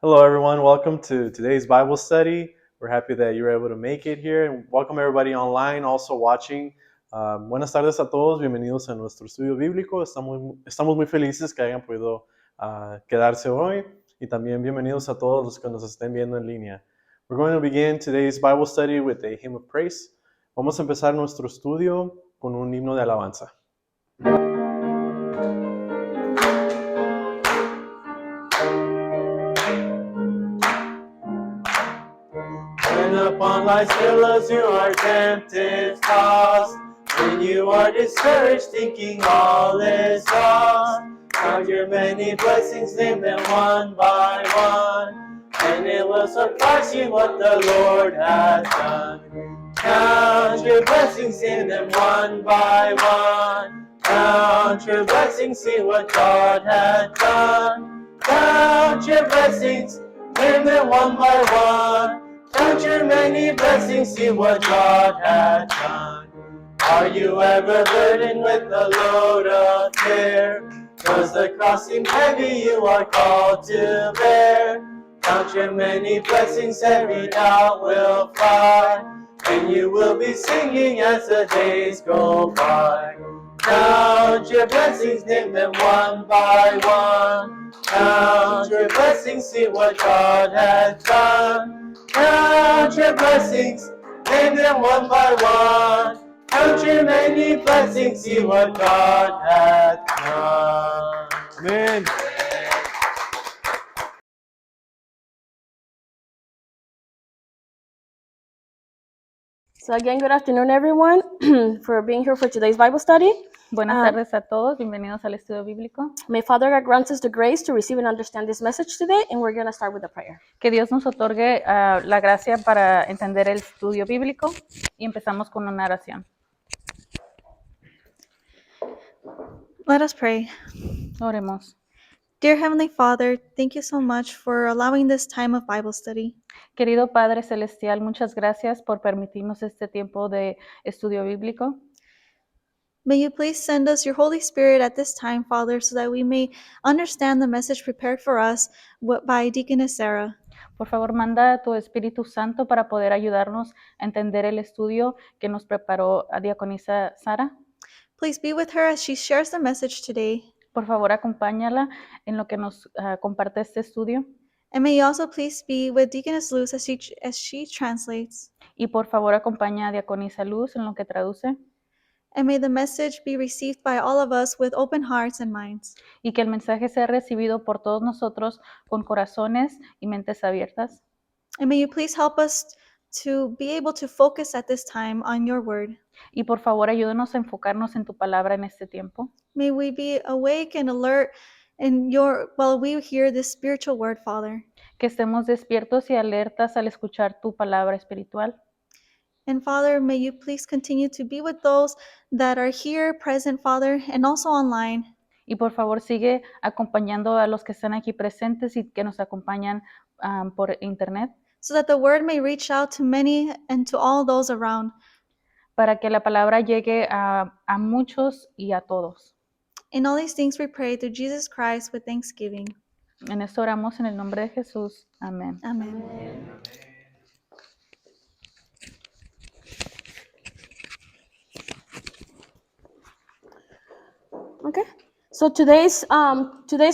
Hello, everyone. Welcome to today's Bible study. We're happy that you were able to make it here, and welcome everybody online also watching. Buenas tardes a todos, bienvenidos a nuestro estudio bíblico. Estamos muy felices que hayan podido quedarse hoy, y también bienvenidos a todos los que nos estén viendo en línea. We're going to begin today's Bible study with a hymn of praise. Vamos a empezar nuestro estudio con un himno de alabanza. When upon life's billows you are tempted, tossed, when you are discouraged, thinking all is lost, count your many blessings, name them one by one, and it will surprise you what the Lord has done. Count your blessings, name them one by one. Count your blessings, see what God has done. Count your blessings, name them one by one. Count your many blessings, see what God has done. Are you ever burdened with the load of care? Does the cross seem heavy you are called to bear? Count your many blessings, every doubt will fly, and you will be singing as the days go by. Count your blessings, name them one by one. Count your blessings, see what God has done. Count your blessings, name them one by one. Count your many blessings, see what God hath done. Amen. So again, good afternoon, everyone, for being here for today's Bible study. Buenas tardes a todos, bienvenidos al estudio bíblico. May Father God grant us the grace to receive and understand this message today, and we're going to start with a prayer. Que Dios nos otorgue la gracia para entender el estudio bíblico y empezamos con una oración. Let us pray. Oremos. Dear Heavenly Father, thank you so much for allowing this time of Bible study. Querido Padre Celestial, muchas gracias por permitirnos este tiempo de estudio bíblico. May you please send us your Holy Spirit at this time, Father, so that we may understand the message prepared for us by Deaconess Sarah. Por favor, manda a tu Espíritu Santo para poder ayudarnos a entender el estudio que nos preparó a Diaconisa Sara. Please be with her as she shares the message today. Por favor, acompáñala en lo que nos comparte este estudio. And may you also please be with Deaconess Luz as she translates. Y por favor, acompaña a Diaconisa Luz en lo que traduce. And may the message be received by all of us with open hearts and minds. Y que el mensaje sea recibido por todos nosotros con corazones y mentes abiertas. And may you please help us to be able to focus at this time on your word. Y por favor, ayúdanos a enfocarnos en tu palabra en este tiempo. May we be awake and alert while we hear this spiritual word, Father. Que estemos despiertos y alertas al escuchar tu palabra espiritual. And Father, may you please continue to be with those that are here present, Father, and also online. Y por favor, sigue acompañando a los que están aquí presentes y que nos acompañan por internet. So that the word may reach out to many and to all those around. Para que la palabra llegue a muchos y a todos. In all these things we pray through Jesus Christ with thanksgiving. En esto oramos en el nombre de Jesús. Amén. Amen. Okay. So today's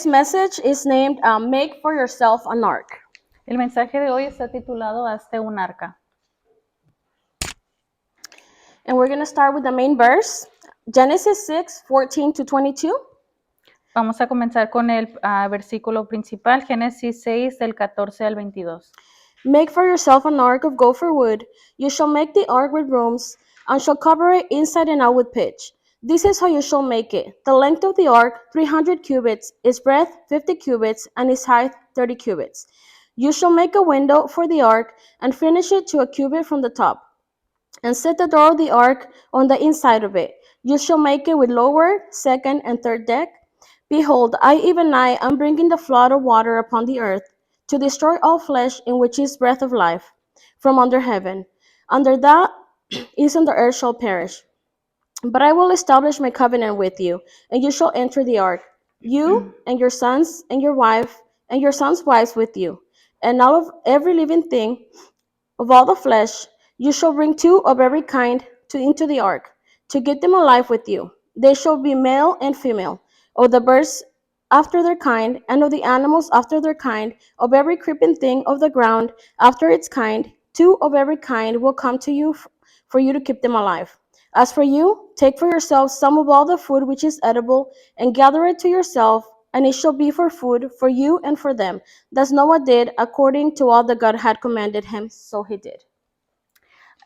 message is named "Make for Yourself an Ark." El mensaje de hoy está titulado Hazte un arca. And we're going to start with the main verse, Genesis 6:14-22. Vamos a comenzar con el versículo principal, Génesis 6, del 14 al 22. Make for yourself an ark of gopher wood. You shall make the ark with rooms, and shall cover it inside and out with pitch. This is how you shall make it. The length of the ark, 300 cubits, its breadth, 50 cubits, and its height, 30 cubits. You shall make a window for the ark, and finish it to a cubit from the top. And set the door of the ark on the inside of it. You shall make it with lower, second, and third deck. Behold, even I am bringing the flood of water upon the earth, to destroy all flesh in which is breath of life, from under heaven. Under that is on the earth shall perish. But I will establish my covenant with you, and you shall enter the ark, you and your sons and your wife and your sons' wives with you, And out of every living thing, of all the flesh, you shall bring 2 of every kind into the ark, to keep them alive with you. They shall be male and female, of the birds after their kind, and of the animals after their kind, of every creeping thing of the ground after its kind. 2 of every kind will come to you for you to keep them alive. As for you, take for yourself some of all the food which is edible, and gather it to yourself, and it shall be for food for you and for them. Thus Noah did according to all that God had commanded him, so he did.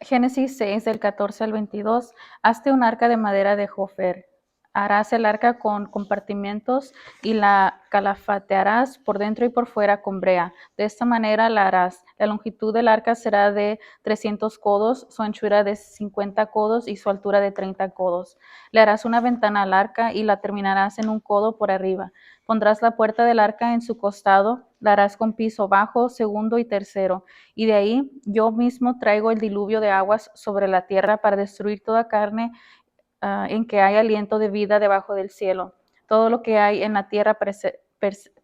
Génesis 6, del 14 al 22. Hazte un arca de madera de Jofer. Harás el arca con compartimentos y la calafatearás por dentro y por fuera con brea. De esta manera la harás. La longitud del arca será de 300 codos, su anchura de 50 codos y su altura de 30 codos. Le harás una ventana al arca y la terminarás en un codo por arriba. Pondrás la puerta del arca en su costado, la harás con piso bajo, segundo y tercero. Y de ahí yo mismo traigo el diluvio de aguas sobre la tierra para destruir toda carne en que hay aliento de vida debajo del cielo. Todo lo que hay en la tierra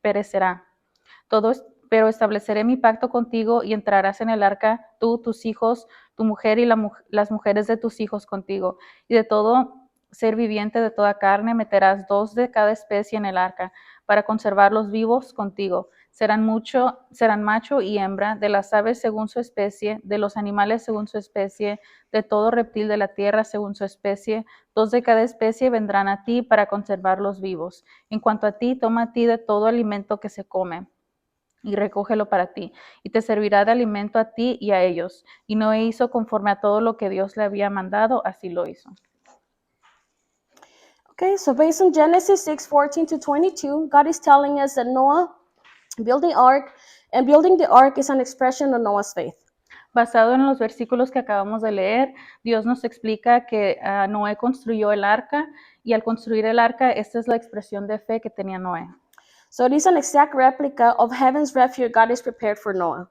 perecerá. Pero estableceré mi pacto contigo y entrarás en el arca, tú, tus hijos, tu mujer y las mujeres de tus hijos contigo. Y de todo ser viviente de toda carne meterás 2 de cada especie en el arca, para conservarlos vivos contigo. Serán macho y hembra, de las aves según su especie, de los animales según su especie, de todo reptil de la tierra según su especie. 2 de cada especie vendrán a ti para conservarlos vivos. En cuanto a ti, toma a ti de todo alimento que se come y recógelo para ti, y te servirá de alimento a ti y a ellos. Y Noé hizo conforme a todo lo que Dios le había mandado, así lo hizo. Okay, so based on Genesis 6:14 to 22, God is telling us that Noah built the ark, and building the ark is an expression of Noah's faith. Basado en los versículos que acabamos de leer, Dios nos explica que Noé construyó el arca, y al construir el arca, esta es la expresión de fe que tenía Noé. So it is an exact replica of heaven's refuge God is prepared for Noah.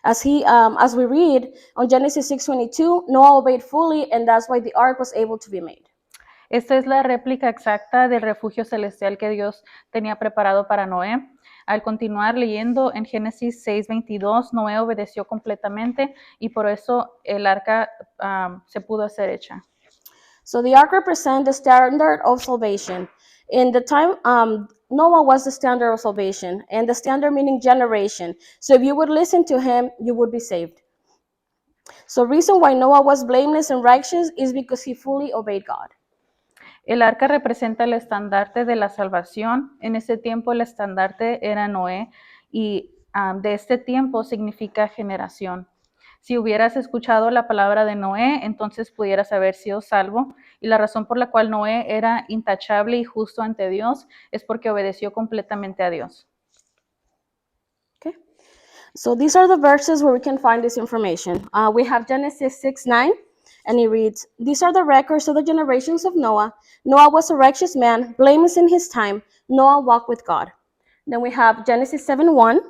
As we read on Genesis 6:22, Noah obeyed fully, and that's why the ark was able to be made. Esta es la réplica exacta del refugio celestial que Dios tenía preparado para Noé. Al continuar leyendo en Génesis 6:22, Noé obedeció completamente y por eso el arca se pudo hacer hecha. So the ark represents the standard of salvation. In the time, Noah was the standard of salvation, and the standard meaning generation. So if you would listen to him, you would be saved. So reason why Noah was blameless and righteous is because he fully obeyed God. El arca representa el estandarte de la salvación. En ese tiempo el estandarte era Noé y de este tiempo significa generación. Si hubieras escuchado la palabra de Noé, entonces pudieras haber sido salvo. Y la razón por la cual Noé era intachable y justo ante Dios es porque obedeció completamente a Dios. Okay. So these are the verses where we can find this information. We have Genesis 6:9. And it reads, "These are the records of the generations of Noah. Noah was a righteous man, blameless in his time. Noah walked with God." Then we have Genesis 7:1.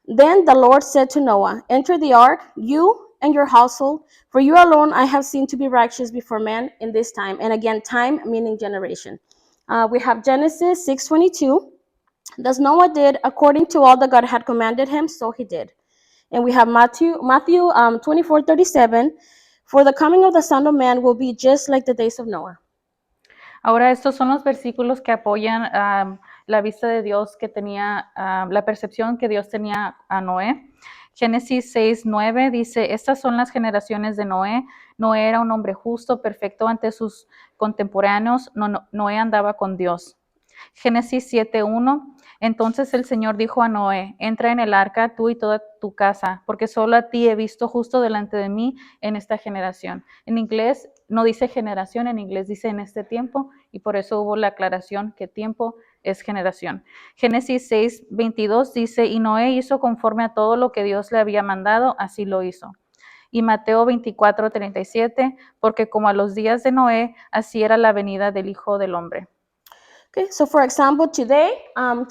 "Then the Lord said to Noah, enter the ark, you and your household, for you alone I have seen to be righteous before men in this time." And again, time meaning generation. We have Genesis 6:22. "Thus Noah did according to all that God had commanded him, so he did." And we have Matthew 24:37. "For the coming of the Son of Man will be just like the days of Noah." Ahora estos son los versículos que apoyan la vista de Dios que tenía, la percepción que Dios tenía a Noé. Génesis 6:9 dice, estas son las generaciones de Noé. Noé era un hombre justo, perfecto ante sus contemporáneos. Noé andaba con Dios. Génesis 7:1, entonces el Señor dijo a Noé, entra en el arca tú y toda tu casa, porque solo a ti he visto justo delante de mí en esta generación. En inglés no dice generación, en inglés dice en este tiempo, y por eso hubo la aclaración que tiempo es generación. Génesis 6:22 dice, y Noé hizo conforme a todo lo que Dios le había mandado, así lo hizo. Y Mateo 24:37, porque como a los días de Noé, así era la venida del Hijo del Hombre. Okay, so for example, today,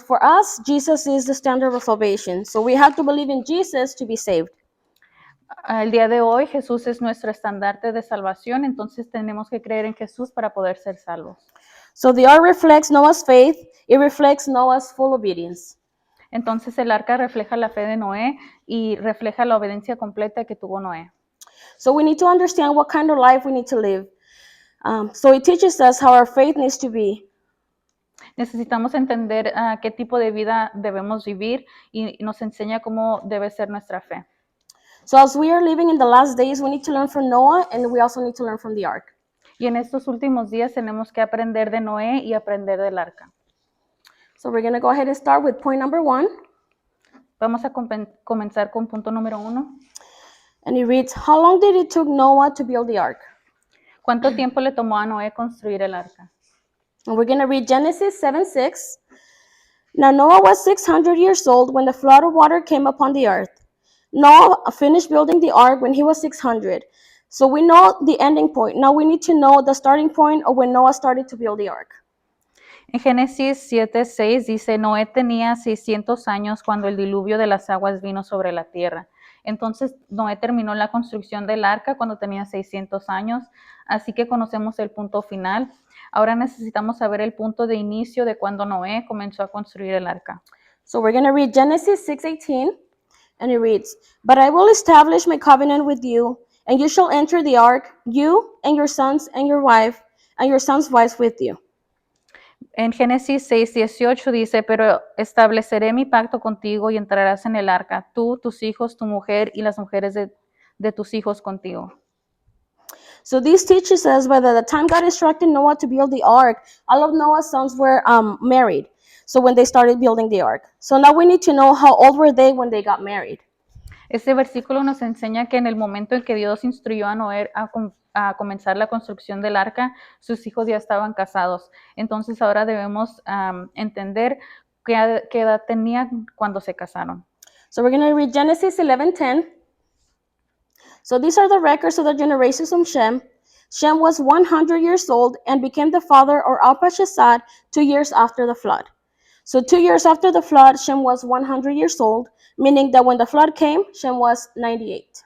for us, Jesus is the standard of salvation. So we have to believe in Jesus to be saved. El día de hoy Jesús es nuestro estandarte de salvación, entonces tenemos que creer en Jesús para poder ser salvos. So the ark reflects Noah's faith. It reflects Noah's full obedience. Entonces el arca refleja la fe de Noé y refleja la obediencia completa que tuvo Noé. So we need to understand what kind of life we need to live. So it teaches us how our faith needs to be. Necesitamos entender qué tipo de vida debemos vivir y nos enseña cómo debe ser nuestra fe. So as we are living in the last days, we need to learn from Noah, and we also need to learn from the ark. Y en estos últimos días tenemos que aprender de Noé y aprender del arca. So we're going to go ahead and start with point number 1. Vamos a comenzar con punto número 1. And it reads, how long did it took Noah to build the ark? ¿Cuánto tiempo le tomó a Noé construir el arca? And we're going to read Genesis 7:6. Now Noah was 600 years old when the flood of water came upon the earth. Noah finished building the ark when he was 600. So we know the ending point. Now we need to know the starting point of when Noah started to build the ark. En Génesis 7:6 dice, Noé tenía 600 años cuando el diluvio de las aguas vino sobre la tierra. Entonces Noé terminó la construcción del arca cuando tenía 600 años, así que conocemos el punto final. Ahora necesitamos saber el punto de inicio de cuando Noé comenzó a construir el arca. So we're going to read Genesis 6:18, and it reads, But I will establish my covenant with you, and you shall enter the ark, you and your sons and your wife, and your sons' wives with you. En Génesis 6:18 dice, pero estableceré mi pacto contigo y entrarás en el arca, tú, tus hijos, tu mujer y las mujeres de tus hijos contigo. So this teaches us by the time God instructed Noah to build the ark, all of Noah's sons were married. So when they started building the ark. So now we need to know how old were they when they got married. Este versículo nos enseña que en el momento en que Dios instruyó a Noé a comenzar la construcción del arca, sus hijos ya estaban casados. Entonces ahora debemos entender qué edad tenían cuando se casaron. So we're going to read Genesis 11:10. So these are the records of the generations of Shem. Shem was 100 years old and became the father of Arpachshad 2 years after the flood. So 2 years after the flood, Shem was 100 years old, meaning that when the flood came, Shem was 98.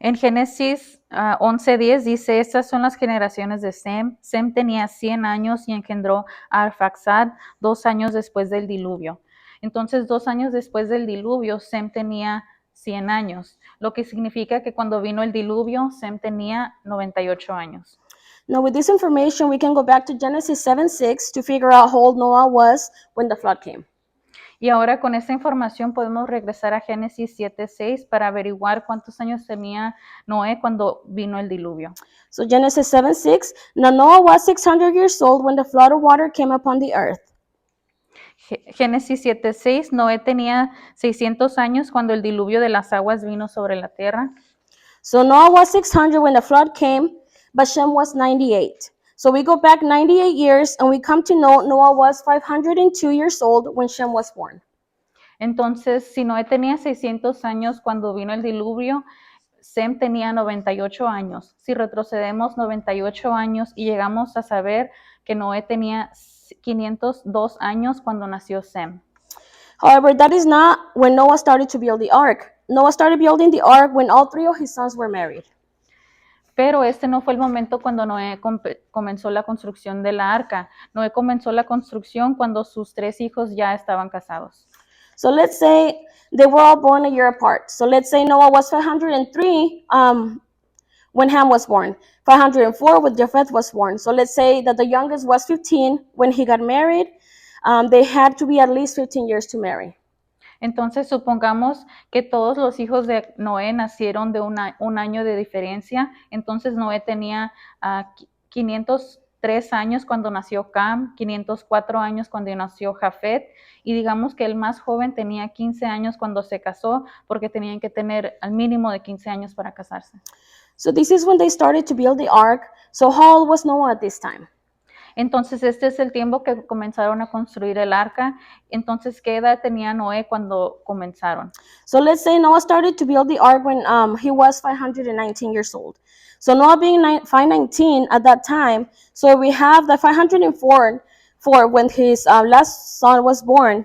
En Génesis 11:10 dice, estas son las generaciones de Sem. Sem tenía 100 años y engendró a Arfaxad 2 años después del diluvio. Entonces, 2 años después del diluvio, Sem tenía 100 años, lo que significa que cuando vino el diluvio, Sem tenía 98 años. Now with this information, we can go back to Genesis 7:6 to figure out how old Noah was when the flood came. Y ahora con esta información podemos regresar a Génesis 7:6 para averiguar cuántos años tenía Noé cuando vino el diluvio. So Genesis 7:6, now Noah was 600 years old when the flood of water came upon the earth. Génesis 7:6, Noé tenía 600 años cuando el diluvio de las aguas vino sobre la tierra. So Noah was 600 when the flood came, but Shem was 98. So we go back 98 years and we come to know Noah was 502 years old when Shem was born. Entonces, si Noé tenía 600 años cuando vino el diluvio, Sem tenía 98 años. Si retrocedemos 98 años y llegamos a saber que Noé tenía 502 años cuando nació Sem. However, that is not when Noah started to build the ark. Noah started building the ark when all 3 of his sons were married. Pero este no fue el momento cuando Noé comenzó la construcción de la arca. Noé comenzó la construcción cuando sus 3 hijos ya estaban casados. So let's say they were all born a year apart. So let's say Noah was 503 when Ham was born, 504 when Japheth was born. So let's say that the youngest was 15 when he got married. They had to be at least 15 years to marry. Entonces, supongamos que todos los hijos de Noé nacieron de un año de diferencia. Entonces, Noé tenía 503 años cuando nació Cam, 504 años cuando nació Jafet, y digamos que el más joven tenía 15 años cuando se casó, porque tenían que tener al mínimo de 15 años para casarse. So this is when they started to build the ark. So how old was Noah at this time? Entonces, este es el tiempo que comenzaron a construir el arca. Entonces, ¿qué edad tenía Noé cuando comenzaron? So let's say Noah started to build the ark when he was 519 years old. So Noah being 519 at that time, so we have the 504 for when his last son was born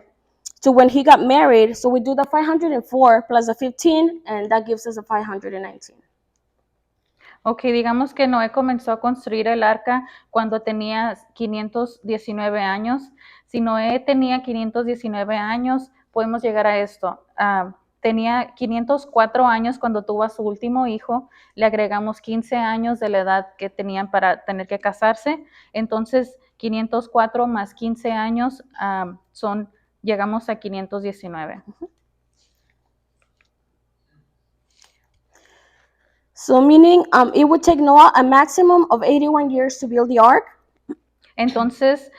to when he got married. So we do the 504 plus the 15, and that gives us a 519. Ok, digamos que Noé comenzó a construir el arca cuando tenía 519 años. Si Noé tenía 519 años, podemos llegar a esto? Tenía 504 años cuando tuvo a su último hijo, le agregamos 15 años de la edad que tenían para tener que casarse, entonces 504 más 15 años llegamos a 519. So meaning it would take Noah a maximum of 81 years to build the ark. Entonces,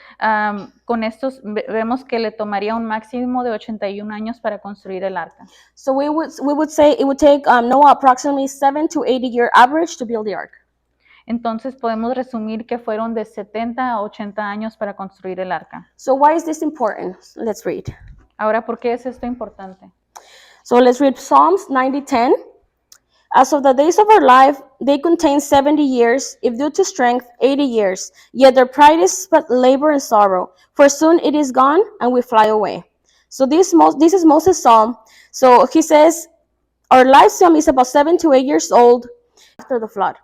con estos vemos que le tomaría un máximo de 81 años para construir el arca. So we would say it would take Noah approximately 7 to 80 year average to build the ark. Entonces podemos resumir que fueron de 70 a 80 años para construir el arca. So why is this important? Let's read. Ahora, ¿por qué es esto importante? So let's read Psalms 90:10. As of the days of our life, they contain 70 years, if due to strength, 80 years. Yet their pride is but labor and sorrow, for soon it is gone and we fly away. So this is Moses' psalm. So he says, our lifespan is about 7 to 8 years old after the flood.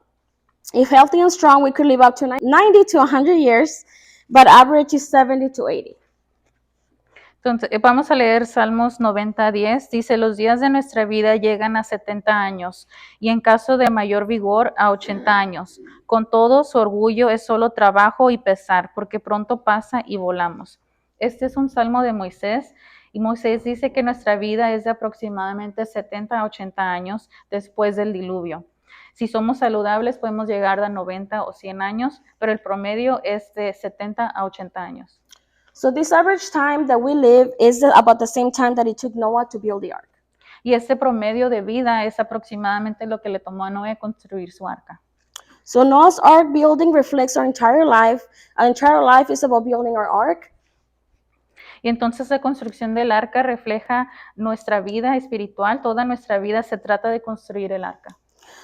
If healthy and strong, we could live up to 90 to 100 years, but average is 70 to 80. Entonces, vamos a leer Salmos 90:10. Dice, los días de nuestra vida llegan a 70 años y en caso de mayor vigor a 80 años. Con todo, su orgullo es solo trabajo y pesar, porque pronto pasa y volamos. Este es un salmo de Moisés y Moisés dice que nuestra vida es de aproximadamente 70 a 80 años después del diluvio. Si somos saludables podemos llegar a 90 o 100 años, pero el promedio es de 70 a 80 años. So this average time that we live is about the same time that it took Noah to build the ark. Y este promedio de vida es aproximadamente lo que le tomó a Noé construir su arca. So Noah's ark building reflects our entire life. Our entire life is about building our ark. Y entonces la construcción del arca refleja nuestra vida espiritual. Toda nuestra vida se trata de construir el arca.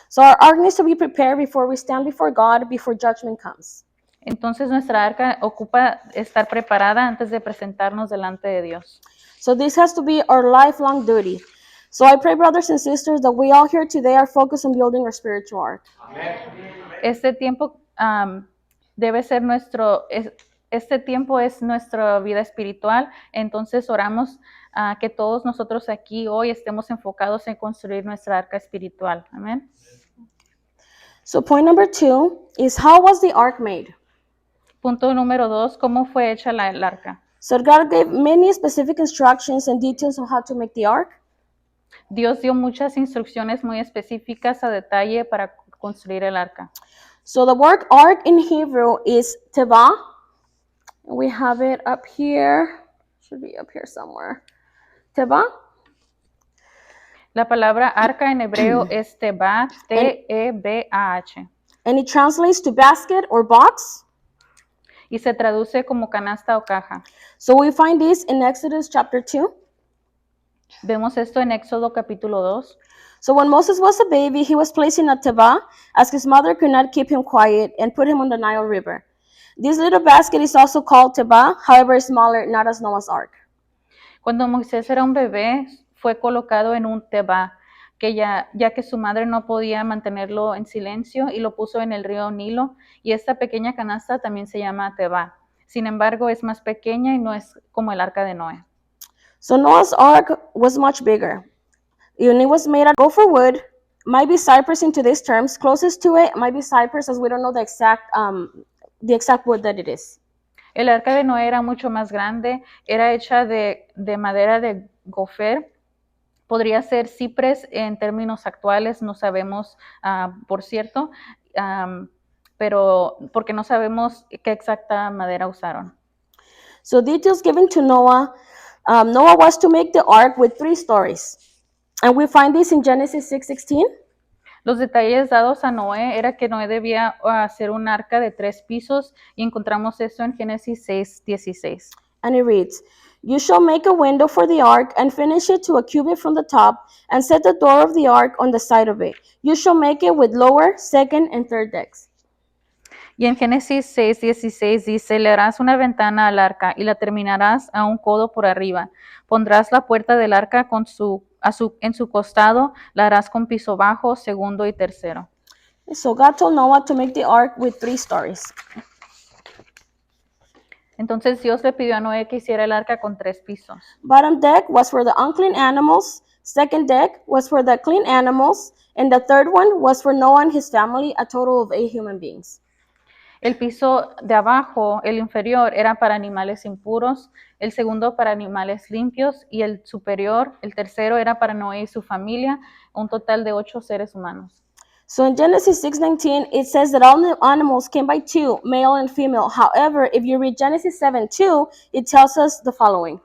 So our ark needs to be prepared before we stand before God, before judgment comes. Entonces nuestra arca ocupa estar preparada antes de presentarnos delante de Dios. So this has to be our lifelong duty. So I pray, brothers and sisters, that we all here today are focused on building our spiritual ark. Este tiempo debe ser este tiempo es nuestra vida espiritual. Entonces oramos que todos nosotros aquí hoy estemos enfocados en construir nuestra arca espiritual. Amén. So point number 2 is, how was the ark made? Punto número 2, ¿cómo fue hecha el arca? So God gave many specific instructions and details on how to make the ark. Dios dio muchas instrucciones muy específicas a detalle para construir el arca. So the word ark in Hebrew is teva. We have it up here. Should be up here somewhere. Teva. La palabra arca en hebreo es tebah, T-E-B-A-H. And it translates to basket or box. Y se traduce como canasta o caja. So we find this in Exodus chapter 2. Vemos esto en Éxodo capítulo 2. So when Moses was a baby, he was placed in a teva, as his mother could not keep him quiet, and put him on the Nile River. This little basket is also called teva, however smaller, not as Noah's ark. Cuando Moisés era un bebé, fue colocado en un tebah, que ya que su madre no podía mantenerlo en silencio y lo puso en el río Nilo, y esta pequeña canasta también se llama tebah. Sin embargo, es más pequeña y no es como el arca de Noé. So Noah's ark was much bigger. And it was made out of gopher wood, might be cypress into these terms. Closest to it might be cypress, as we don't know the exact wood that it is. El arca de Noé era mucho más grande, era hecha de madera de gofer. Podría ser ciprés en términos actuales, no sabemos, por cierto, pero porque no sabemos qué exacta madera usaron. So details given to Noah. Noah was to make the ark with 3 stories. And we find this in Genesis 6:16. Los detalles dados a Noé era que Noé debía hacer un arca de 3 pisos y encontramos eso en Génesis 6:16. And it reads, you shall make a window for the ark and finish it to a cubit from the top and set the door of the ark on the side of it. You shall make it with lower, second, and third decks. Y en Génesis 6:16 dice, le harás una ventana al arca y la terminarás a un codo por arriba. Pondrás la puerta del arca en su costado, la harás con piso bajo, segundo y tercero. So God told Noah to make the ark with 3 stories. Entonces Dios le pidió a Noé que hiciera el arca con 3 pisos. Bottom deck was for the unclean animals, second deck was for the clean animals, and the third one was for Noah and his family, a total of 8 human beings. El piso de abajo, el inferior, era para animales impuros, el segundo para animales limpios y el superior, el tercero, era para Noé y su familia, un total de 8 seres humanos. So in Genesis 6:19, it says that all the animals came by 2, male and female. However, if you read Genesis 7:2, it tells us the following.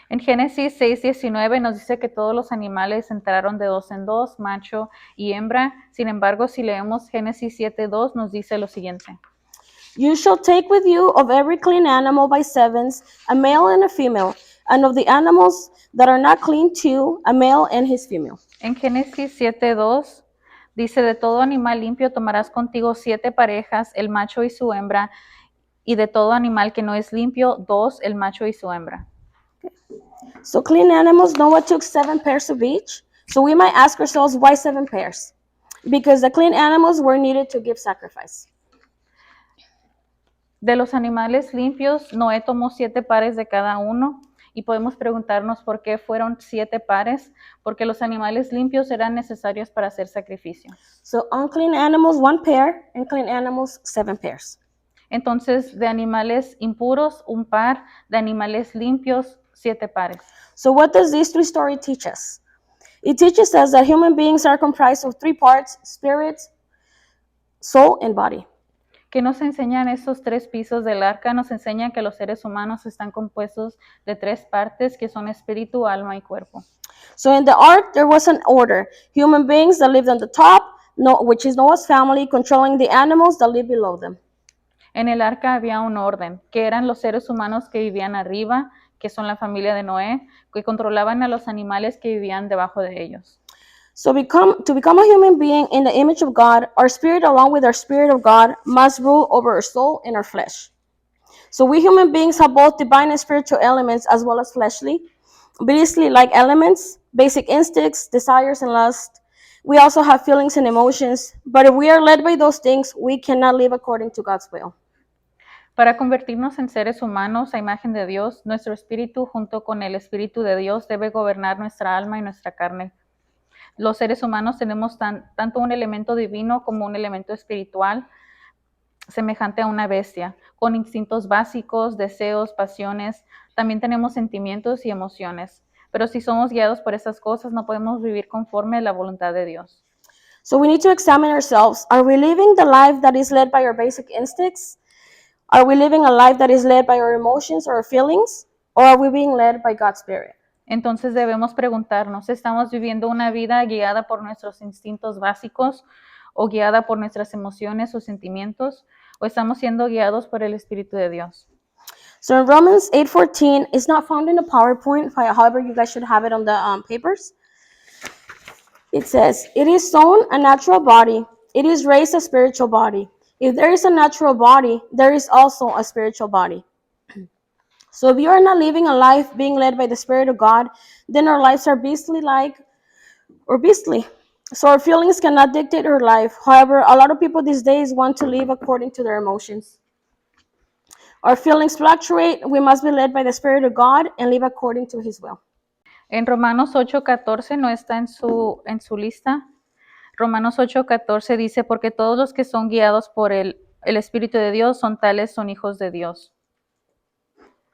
En Génesis 6:19 nos dice que todos los animales entraron de 2 en 2, macho y hembra. Sin embargo, si leemos Génesis 7:2, nos dice lo siguiente. You shall take with you of every clean animal by 7s, a male and a female, and of the animals that are not clean 2, a male and his female. En Génesis 7:2 dice, de todo animal limpio tomarás contigo 7 parejas, el macho y su hembra, y de todo animal que no es limpio, 2, el macho y su hembra. So clean animals, Noah took 7 pairs of each. So we might ask ourselves, why 7 pairs? Because the clean animals were needed to give sacrifice. De los animales limpios, Noé tomó 7 pares de cada uno. Y podemos preguntarnos por qué fueron 7 pares, porque los animales limpios eran necesarios para hacer sacrificio. So unclean animals, 1 pair, and clean animals, 7 pairs. Entonces, de animales impuros, 1 par, de animales limpios, 7 pares. So what does this 3 story teach us? It teaches us that human beings are comprised of 3 parts: spirit, soul, and body. ¿Qué nos enseñan esos 3 pisos del arca? Nos enseñan que los seres humanos están compuestos de 3 partes, que son espíritu, alma y cuerpo. So in the ark, there was an order. Human beings that lived on the top, which is Noah's family, controlling the animals that live below them. En el arca había un orden, que eran los seres humanos que vivían arriba, que son la familia de Noé, que controlaban a los animales que vivían debajo de ellos. So to become a human being in the image of God, our spirit, along with our spirit of God, must rule over our soul and our flesh. So we human beings have both divine and spiritual elements, as well as fleshly, beastly-like elements, basic instincts, desires, and lust. We also have feelings and emotions, but if we are led by those things, we cannot live according to God's will. Para convertirnos en seres humanos a imagen de Dios, nuestro espíritu junto con el espíritu de Dios debe gobernar nuestra alma y nuestra carne. Los seres humanos tenemos tanto un elemento divino como un elemento espiritual, semejante a una bestia, con instintos básicos, deseos, pasiones. También tenemos sentimientos y emociones. Pero si somos guiados por esas cosas, no podemos vivir conforme a la voluntad de Dios. So we need to examine ourselves. Are we living the life that is led by our basic instincts? Are we living a life that is led by our emotions or our feelings? Or are we being led by God's Spirit? Entonces debemos preguntarnos, ¿estamos viviendo una vida guiada por nuestros instintos básicos o guiada por nuestras emociones o sentimientos? ¿O estamos siendo guiados por el Espíritu de Dios? So in Romans 8:14, it's not found in the PowerPoint, however, you guys should have it on the papers. It says, it is sown a natural body, it is raised a spiritual body. If there is a natural body, there is also a spiritual body. So if you are not living a life being led by the Spirit of God, then our lives are beastly-like or beastly. So our feelings cannot dictate our life. However, a lot of people these days want to live according to their emotions. Our feelings fluctuate. We must be led by the Spirit of God and live according to His will. En Romanos 8:14 no está en su lista. Romanos 8:14 dice, porque todos los que son guiados por el Espíritu de Dios son tales, son hijos de Dios.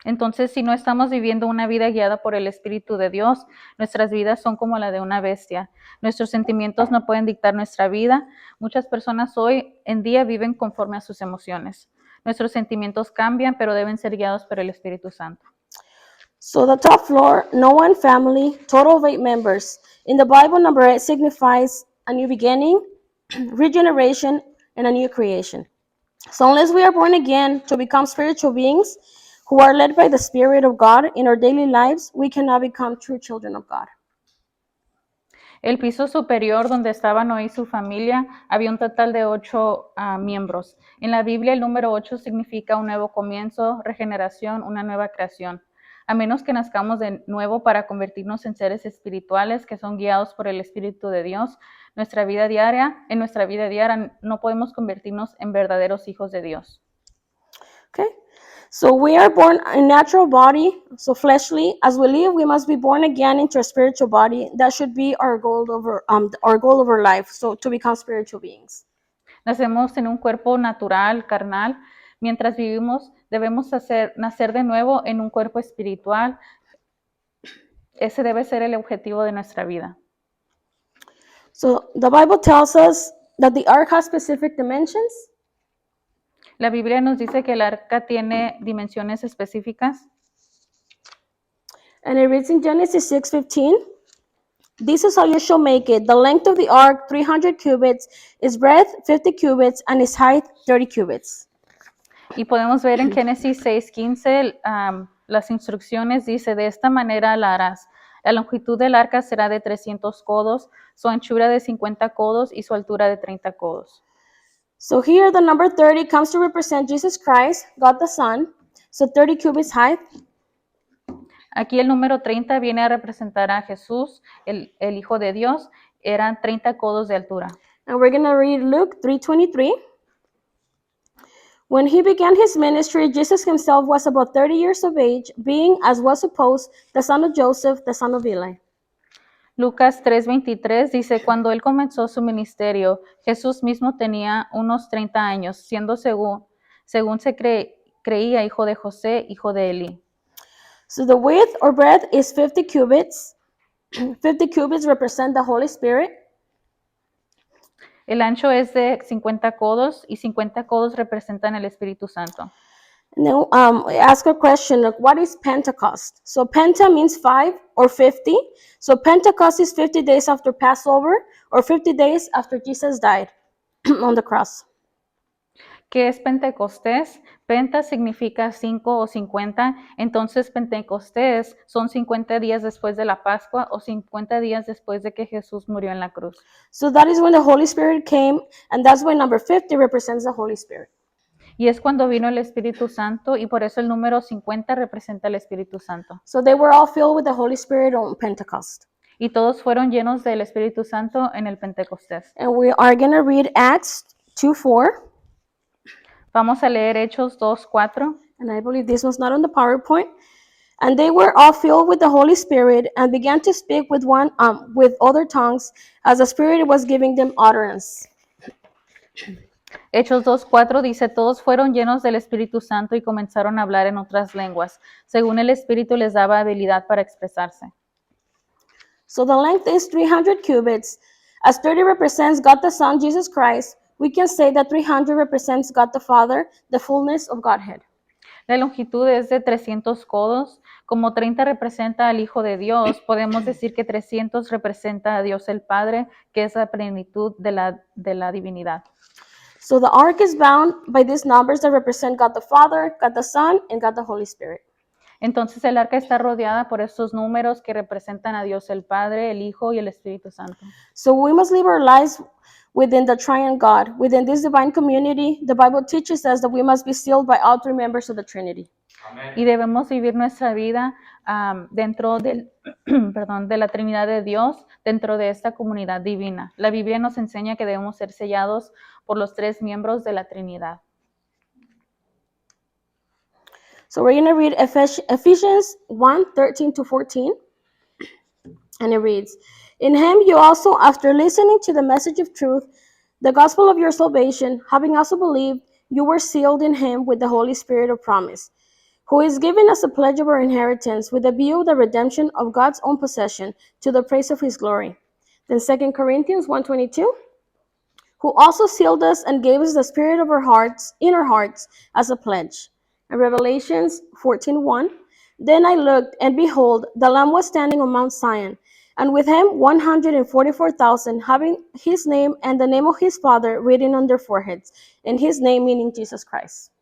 Entonces, si no estamos viviendo una vida guiada por el Espíritu de Dios, nuestras vidas son como la de una bestia. Nuestros sentimientos no pueden dictar nuestra vida. Muchas personas hoy en día viven conforme a sus emociones. Nuestros sentimientos cambian, pero deben ser guiados por el Espíritu Santo. So the top floor, Noah and family, total of 8 members. In the Bible, number 8 signifies a new beginning, regeneration, and a new creation. So unless we are born again to become spiritual beings who are led by the Spirit of God in our daily lives, we cannot become true children of God. El piso superior donde estaba Noé y su familia había un total de 8 miembros. En la Biblia el número 8 significa un nuevo comienzo, regeneración, una nueva creación. A menos que nazcamos de nuevo para convertirnos en seres espirituales que son guiados por el Espíritu de Dios, en nuestra vida diaria no podemos convertirnos en verdaderos hijos de Dios. Okay. So we are born in natural body, so fleshly. As we live, we must be born again into a spiritual body. That should be our goal over life. So to become spiritual beings. Nacemos en un cuerpo natural, carnal. Mientras vivimos, debemos nacer de nuevo en un cuerpo espiritual. Ese debe ser el objetivo de nuestra vida. So the Bible tells us that the ark has specific dimensions. La Biblia nos dice que el arca tiene dimensiones específicas. And it reads in Genesis 6:15, this is how you shall make it. The length of the ark, 300 cubits, its breadth, 50 cubits, and its height, 30 cubits. Y podemos ver en Génesis 6:15, las instrucciones dice, de esta manera la harás. La longitud del arca será de 300 codos, su anchura de 50 codos y su altura de 30 codos. So here the number 30 comes to represent Jesus Christ, God the Son. So 30 cubits height. Aquí el número 30 viene a representar a Jesús, el Hijo de Dios. Eran 30 codos de altura. And we're going to read Luke 3:23. When he began his ministry, Jesus himself was about 30 years of age, being, as was supposed, the son of Joseph, the son of Eli. Lucas 3:23 dice, cuando él comenzó su ministerio, Jesús mismo tenía unos 30 años, siendo según se creía hijo de José, hijo de Eli. So the width or breadth is 50 cubits. 50 cubits represent the Holy Spirit. El ancho es de 50 codos y 50 codos representan el Espíritu Santo. Now, ask a question, like, what is Pentecost? So Penta means 5 or 50. So Pentecost is 50 days after Passover or 50 days after Jesus died on the cross. ¿Qué es Pentecostés? Penta significa 5 o 50, entonces Pentecostés son 50 días después de la Pascua o 50 días después de que Jesús murió en la cruz. So that is when the Holy Spirit came, and that's why number 50 represents the Holy Spirit. Y es cuando vino el Espíritu Santo y por eso el número 50 representa el Espíritu Santo. So they were all filled with the Holy Spirit on Pentecost. Y todos fueron llenos del Espíritu Santo en el Pentecostés. And we are going to read Acts 2:4. Vamos a leer Hechos 2:4. And I believe this was not on the PowerPoint. And they were all filled with the Holy Spirit and began to speak with other tongues as the Spirit was giving them utterance. Hechos 2:4 dice, todos fueron llenos del Espíritu Santo y comenzaron a hablar en otras lenguas, según el Espíritu les daba habilidad para expresarse. So the length is 300 cubits. As 30 represents God the Son, Jesus Christ, we can say that 300 represents God the Father, the fullness of Godhead. La longitud es de 300 codos. Como 30 representa al Hijo de Dios, podemos decir que 300 representa a Dios el Padre, que es la plenitud de la divinidad. So the ark is bound by these numbers that represent God the Father, God the Son, and God the Holy Spirit. Entonces el arca está rodeada por estos números que representan a Dios el Padre, el Hijo y el Espíritu Santo. So we must live our lives within the triune God. Within this divine community, the Bible teaches us that we must be sealed by all three members of the Trinity. Y debemos vivir nuestra vida dentro de la Trinidad de Dios, dentro de esta comunidad divina. La Biblia nos enseña que debemos ser sellados por los tres miembros de la Trinidad. So we're going to read Ephesians 1:13-14. And it reads, in him you also, after listening to the message of truth, the gospel of your salvation, having also believed, you were sealed in him with the Holy Spirit of promise, who is given us a pledge of our inheritance with a view of the redemption of God's own possession to the praise of his glory. Then 2 Corinthians 1:22, who also sealed us and gave us the spirit of our hearts, in our hearts, as a pledge. And Revelations 14:1, then I looked, and behold, the Lamb was standing on Mount Zion, and with him 144,000, having his name and the name of his Father written on their foreheads, and his name meaning Jesus Christ.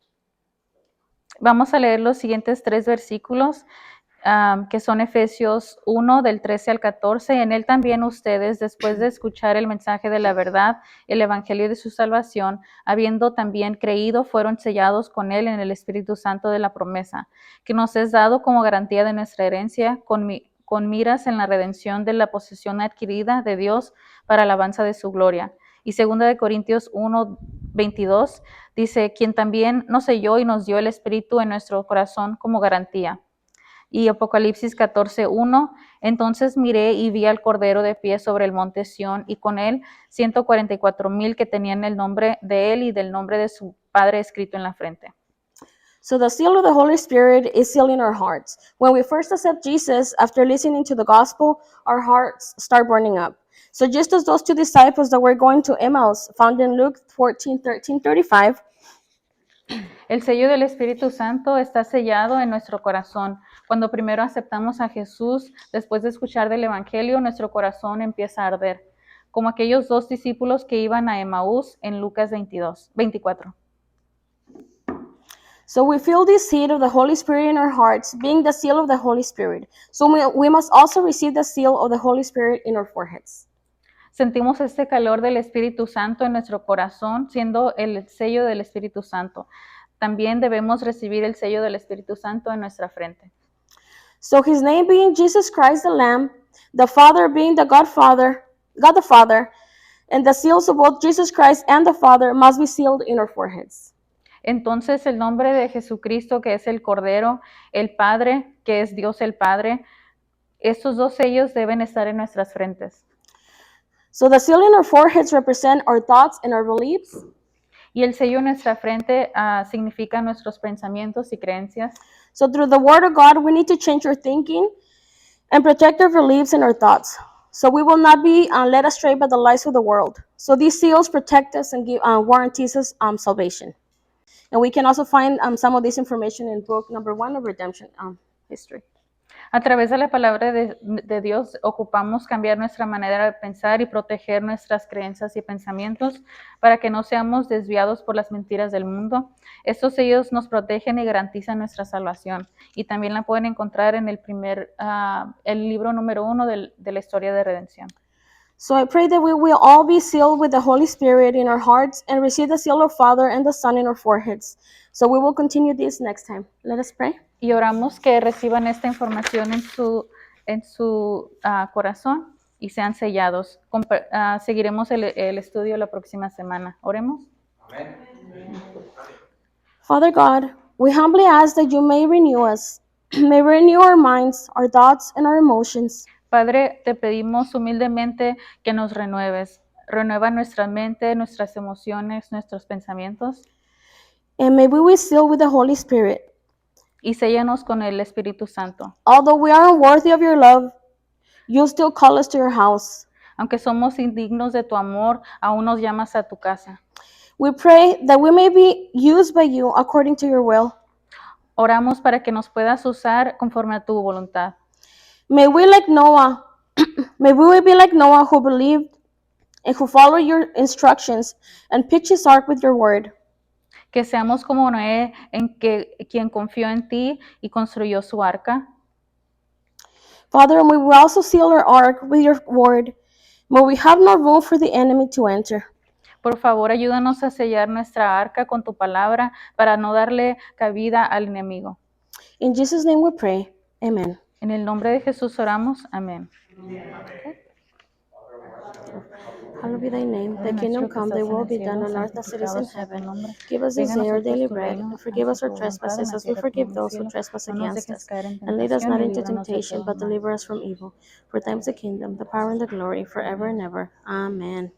Vamos a leer los siguientes 3 versículos, que son Efesios 1, del 13 al 14. En él también ustedes, después de escuchar el mensaje de la verdad, el evangelio de su salvación, habiendo también creído, fueron sellados con él en el Espíritu Santo de la promesa, que nos es dado como garantía de nuestra herencia, con miras en la redención de la posesión adquirida de Dios para alabanza de su gloria. Y 2 Corintios 1, 22, dice, quien también nos selló y nos dio el Espíritu en nuestro corazón como garantía. Y Apocalipsis 14:1, entonces miré y vi al Cordero de pie sobre el monte Sión y con él 144,000 que tenían el nombre de él y del nombre de su Padre escrito en la frente. So the seal of the Holy Spirit is sealed in our hearts. When we first accept Jesus, after listening to the gospel, our hearts start burning up. So just as those two disciples that were going to Emmaus, found in Luke 14:13-35, El sello del Espíritu Santo está sellado en nuestro corazón. Cuando primero aceptamos a Jesús, después de escuchar del Evangelio, nuestro corazón empieza a arder, como aquellos 2 discípulos que iban a Emaús en Lucas 24. so we feel this seed of the Holy Spirit in our hearts, being the seal of the Holy Spirit. So we must also receive the seal of the Holy Spirit in our foreheads. Sentimos este calor del Espíritu Santo en nuestro corazón, siendo el sello del Espíritu Santo. También debemos recibir el sello del Espíritu Santo en nuestra frente. So his name being Jesus Christ the Lamb, the Father being the God the Father, and the seals of both Jesus Christ and the Father must be sealed in our foreheads. Entonces el nombre de Jesucristo, que es el Cordero, el Padre, que es Dios el Padre, estos 2 sellos deben estar en nuestras frentes. So the seal in our foreheads represent our thoughts and our beliefs. Y el sello en nuestra frente significa nuestros pensamientos y creencias. So through the Word of God, we need to change our thinking and protect our beliefs and our thoughts. So we will not be led astray by the lies of the world. So these seals protect us and give warranties us salvation. And we can also find some of this information in book number 1 of Redemption History. A través de la palabra de Dios ocupamos cambiar nuestra manera de pensar y proteger nuestras creencias y pensamientos para que no seamos desviados por las mentiras del mundo. Estos sellos nos protegen y garantizan nuestra salvación. Y también la pueden encontrar en el libro número 1 de la historia de redención. So I pray that we will all be sealed with the Holy Spirit in our hearts and receive the seal of Father and the Son in our foreheads. So we will continue this next time. Let us pray. Y oramos que reciban esta información en su corazón y sean sellados. Seguiremos el estudio la próxima semana. Oremos. Father God, we humbly ask that you may renew us, may renew our minds, our thoughts, and our emotions. Padre, te pedimos humildemente que nos renueves. Renueva nuestra mente, nuestras emociones, nuestros pensamientos. And may we be sealed with the Holy Spirit. Y séllanos con el Espíritu Santo. Although we are unworthy of your love, you still call us to your house. Aunque somos indignos de tu amor, aún nos llamas a tu casa. We pray that we may be used by you according to your will. Oramos para que nos puedas usar conforme a tu voluntad. May we like Noah, may we be like Noah who believed and who followed your instructions and pitched his ark with your word. Que seamos como Noé, quien confió en ti y construyó su arca. Father, may we also seal our ark with your word. May we have no room for the enemy to enter. Por favor, ayúdanos a sellar nuestra arca con tu palabra para no darle cabida al enemigo. In Jesus' name we pray. Amen. En el nombre de Jesús oramos. Amén. Hallowed be thy name, thy kingdom come, thy will be done on earth as it is in heaven. Give us this day our daily bread, and forgive us our trespasses as we forgive those who trespass against us. And lead us not into temptation, but deliver us from evil. For thine is the kingdom, the power, and the glory, forever and ever. Amen.